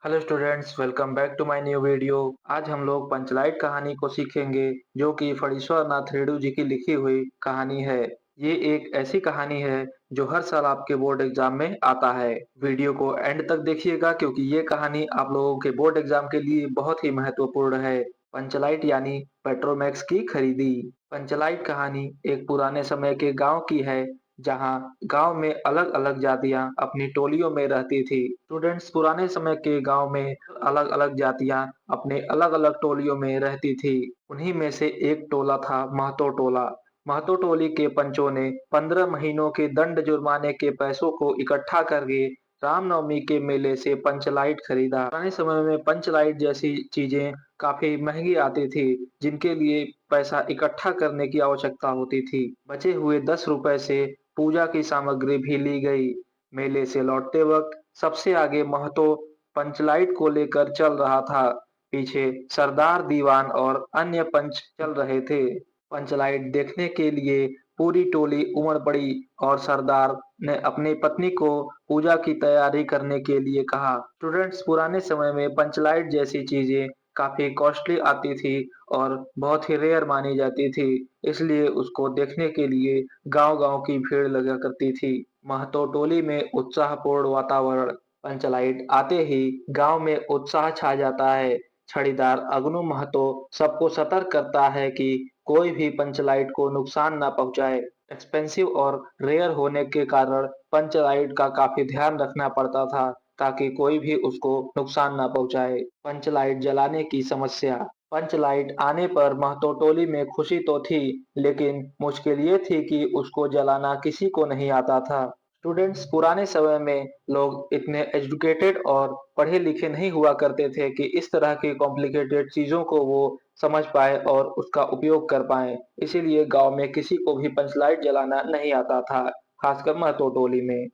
Hello students, welcome back to my new video. आज हम लोग पंचलाइट कहानी को सीखेंगे जो कि फणीश्वर नाथ रेणु जी की लिखी हुई कहानी है। ये एक ऐसी कहानी है जो हर साल आपके बोर्ड एग्जाम में आता है। वीडियो को एंड तक देखिएगा क्योंकि ये कहानी आप लोगों के बोर्ड एग्जाम के लिए बहुत ही महत्वपूर्ण है। पंचलाइट यानी पेट्रोमैक्स की खरीदी। पंचलाइट कहानी एक पुराने समय के गांव की है जहां गांव में अलग-अलग जातियां अपनी टोलियों में रहती थी। स्टूडेंट्स, पुराने समय के गांव में अलग-अलग जातियां अपने अलग-अलग टोलियों में रहती थी। उन्हीं में से एक टोला था महतो टोला। महतो टोली के पंचों ने 15 महीनों के दंड जुर्माने के पैसों को इकट्ठा करके रामनवमी के मेले से पंचलाइट खरीदा। पुराने समय में पंचलाइट जैसी चीजें काफी महंगी आती थी, जिनके लिए पैसा इकट्ठा करने की आवश्यकता होती थी। बचे हुए 10 रुपए से पूजा की सामग्री भी ली गई। मेले से लौटते वक्त सबसे आगे महतो पंचलाइट को लेकर चल रहा था। पीछे सरदार दीवान और अन्य पंच चल रहे थे। पंचलाइट देखने के लिए पूरी टोली उमड़ पड़ी और सरदार ने अपनी पत्नी को पूजा की तैयारी करने के लिए कहा। स्टूडेंट्स, पुराने समय में पंचलाइट जैसी चीजें काफी कॉस्टली आती थी और बहुत ही रेयर मानी जाती थी, इसलिए उसको देखने के लिए गांव-गांव की भीड़ लगा करती थी। महतो टोली में उत्साहपूर्ण वातावरण। पंचलाइट आते ही गांव में उत्साह छा जाता है। छड़ीदार अगनू महतो सबको सतर्क करता है कि कोई भी पंचलाइट को नुकसान न पहुंचाए। एक्सपेंसिव और रेयर होने के कारण पंचलाइट का काफी ध्यान रखना पड़ता था ताकि कोई भी उसको नुकसान न पहुंचाए। पंचलाइट जलाने की समस्या। पंचलाइट आने पर महतो टोली में खुशी तो थी, लेकिन मुश्किल ये थी कि उसको जलाना किसी को नहीं आता था। स्टूडेंट्स, पुराने समय में लोग इतने एजुकेटेड और पढ़े लिखे नहीं हुआ करते थे कि इस तरह की कॉम्प्लिकेटेड चीजों को वो समझ पाए और उसका उपयोग कर पाए। इसीलिए गांव में किसी को भी पंचलाइट जलाना नहीं आता था, खासकर महतो टोली में।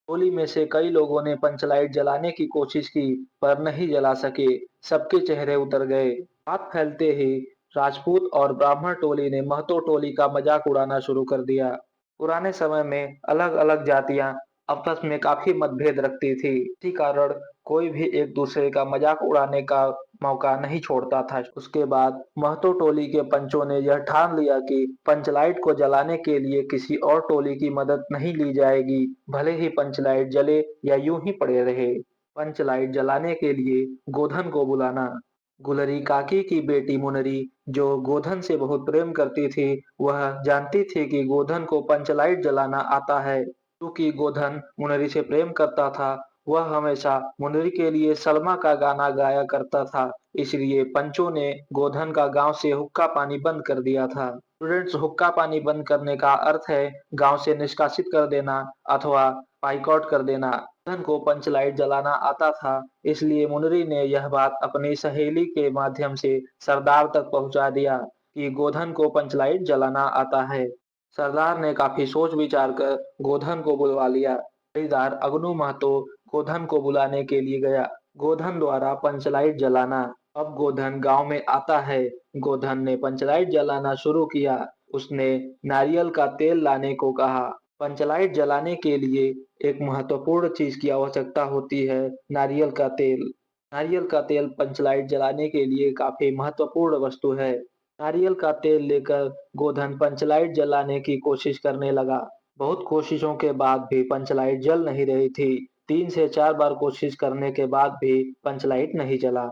टोली में से कई लोगों ने पंचलाइट जलाने की कोशिश की पर नहीं जला सके। सबके चेहरे उतर गए। बात फैलते ही राजपूत और ब्राह्मण टोली ने महतो टोली का मजाक उड़ाना शुरू कर दिया। पुराने समय में अलग-अलग जातियां आपस में काफी मतभेद रखती थी। इसी कारण कोई भी एक दूसरे का मजाक उड़ाने का मौका नहीं छोड़ता था। उसके बाद महतो टोली के पंचों ने यह ठान लिया कि पंचलाइट को जलाने के लिए किसी और टोली की मदद नहीं ली जाएगी, भले ही पंचलाइट जले या यूं ही पड़े रहे। पंचलाइट जलाने के लिए गोधन को बुलाना। गुलरी काकी की बेटी मुनरी, जो गोधन से बहुत प्रेम करती थी, वह जानती थी कि गोधन को पंचलाइट जलाना आता है। क्योंकि गोधन मुनरी से प्रेम करता था, वह हमेशा मुनरी के लिए सलमा का गाना गाया करता था। इसलिए पंचों ने गोधन का गांव से हुक्का पानी बंद कर दिया था। स्टूडेंट्स, हुक्का पानी बंद करने का अर्थ है गांव से निष्कासित कर देना अथवा बाइकआउट कर देना। गोधन को पंचलाइट जलाना आता था, इसलिए मुनरी ने यह बात अपनी सहेली के माध्यम से सरदार तक पहुंचा दिया कि गोधन को पंचलाइट जलाना आता है। सरदार ने काफी सोच विचार कर गोधन को बुलवा लिया। खरीदार अगनू महतो गोधन को बुलाने के लिए गया। गोधन द्वारा पंचलाइट जलाना। अब गोधन गांव में आता है। गोधन ने पंचलाइट जलाना शुरू किया। उसने नारियल का तेल लाने को कहा। पंचलाइट जलाने के लिए एक महत्वपूर्ण चीज की आवश्यकता होती है, नारियल का तेल। नारियल का तेल पंचलाइट जलाने के लिए काफी महत्वपूर्ण वस्तु है। नारियल का तेल लेकर गोधन पंचलाइट जलाने की कोशिश करने लगा। बहुत कोशिशों के बाद भी पंचलाइट जल नहीं रही थी। 3 से 4 बार कोशिश करने के बाद भी पंचलाइट नहीं जला।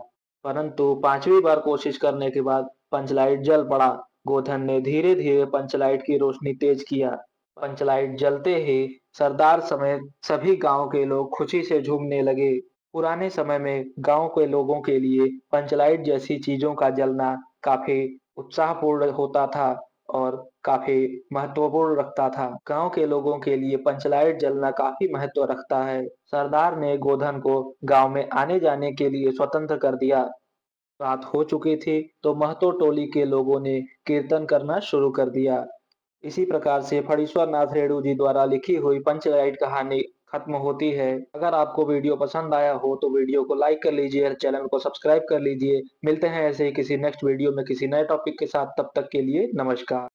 परंतु 5वीं बार कोशिश करने के बाद पंचलाइट जल पड़ा। गोधन ने धीरे-धीरे पंचलाइट की रोशनी तेज किया। पंचलाइट जलते ही सरदार समेत सभी गांव के लोग खुशी से झूमने लगे। पुराने समय में गांव के लोगों के लिए पंचलाइट जैसी चीजों का जलना काफी उत्साहपूर्ण होता था और काफी महत्वपूर्ण रखता था। गांव के लोगों के लिए पंचलाइट जलना काफी महत्व रखता है। सरदार ने गोधन को गांव में आने जाने के लिए स्वतंत्र कर दिया। रात हो चुकी थी तो महतो टोली के लोगों ने कीर्तन करना शुरू कर दिया। इसी प्रकार से फणीश्वर नाथ रेणु जी द्वारा लिखी हुई पंचलाइट कहानी खत्म होती है। अगर आपको वीडियो पसंद आया हो तो वीडियो को लाइक कर लीजिए और चैनल को सब्सक्राइब कर लीजिए। मिलते हैं ऐसे ही किसी नेक्स्ट वीडियो में किसी नए टॉपिक के साथ। तब तक के लिए नमस्कार।